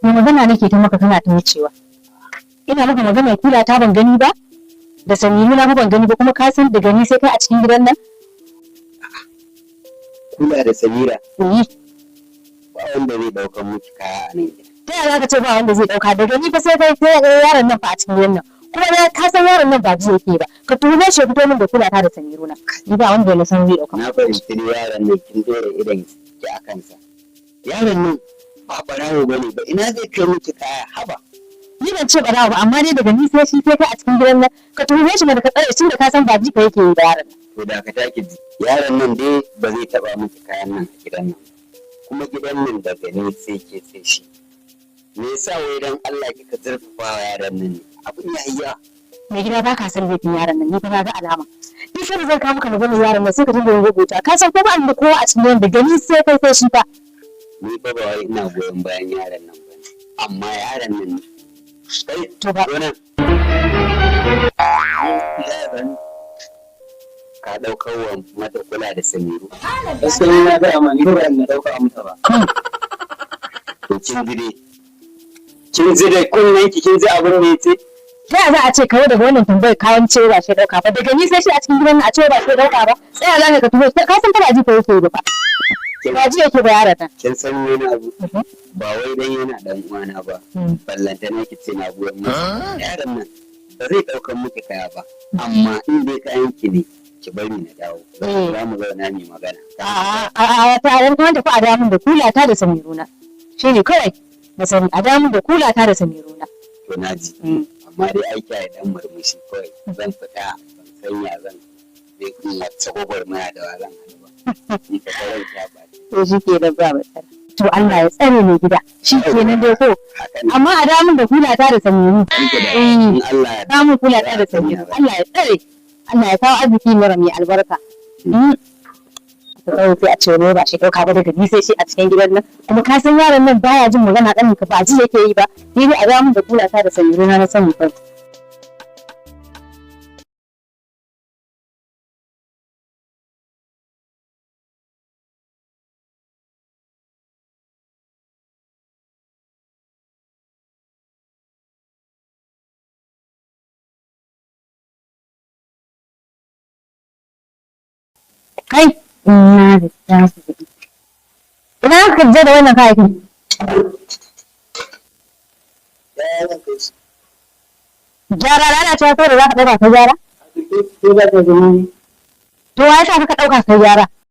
Mai magana nake ta maka kana ta wucewa. Ina maka magana kula ta ban gani ba? Da Samiru na ban gani ba kuma ka san da gani sai kai a cikin gidan nan? Kula da Samira. Eh. Ba wanda zai ɗaukan miki kaya a nan gida. Ta yaya za ka ce ba wanda zai ɗauka da gani fa sai kai sai yaron nan fa a cikin gidan nan. Kuma ka san yaron nan ba ji yake ba. Ka tuhume shi fito min da kula ta da Samiru na. Ni ba wanda na san zai ɗauka. Na fahimci yaron nan kin dora idan ki a kansa. Yaron nan ba barawo bane ba ina zai kai miki kaya haba. Ni ban ce barawo ba amma dai daga ni sai shi sai kai a cikin gidan nan. Ka tuhume shi da ka tsare shi da ka san ba ji ka yake yi da yaron nan. To da ka take ji. Yaron nan dai ba zai taba miki kayan nan a gidan nan. Kuma gidan nan daga ne sai ke sai shi. Me yasa wai dan Allah kika zurfafa wa yaron nan ne? Abin ya yi yawa. Mai gida ba ka san laifin yaron nan ni fa na ga alama. Ni sai zan kawo maka maganar yaron nan sai ka dinga rubuta. Ka san ko ba da kowa a cikin gidan da gani sai kai sai shi fa. Ni fa ba wai ina goyon bayan yaron nan ba. Amma yaron nan kai To ba. Yaron ka ɗaukar wa mata kula da Samiru. Gaskiya na ga amma ni ba na dauka amsa ba. To kin ji dai kunnen ki kin ji abin da yace. Ta yaya za a ce kawai daga wannan tambayar kayan ce ba shi dauka ba daga ni sai shi a cikin gidan a ce ba shi dauka ba tsaya za ka tuho ka san tana ji ko yake yi ba ba ji yake ba yaron nan. Kin san wani abu ba wai dan yana dan uwana ba. Ballanta ne ki ce na goyon masa. Yaron nan ba zai ɗaukar miki kaya ba. Amma in dai kayan ki ne ki bari na dawo. Za mu zauna mu magana. A ta ran kuma tafi a damun da kula ta da Samiruna shine kawai na sani a damun da kula ta da Samiruna. To na ji. Amma dai aiki a dan murmushi kawai zan fita ban sanya zan zai kuma tsagogwar maya da wa zan haɗu ba. Ni ka kawai ta ba. To shi ke da ba matsala. To Allah ya tsare mai gida shi ke nan dai ko amma a damun da kula ta da Samiru. Allah ya damun kula ta da Samiru Allah ya tsare Allah ya kawo arziki mara mai albarka. Kawai sai a ce wani ba shi ɗauka ba daga ni sai shi a cikin gidan nan kuma ka san yaron nan baya jin magana ɗanin ka ba ji yake yi ba ni dai a damun da kula ta da Samiru na sani kai. Kai, ina da tasu kuɗi. Ina ka je da wannan kayakin? Gyara lalacewa ko da za ka ɗauka ka gyara? To wa ya sa ka ɗauka ka gyara?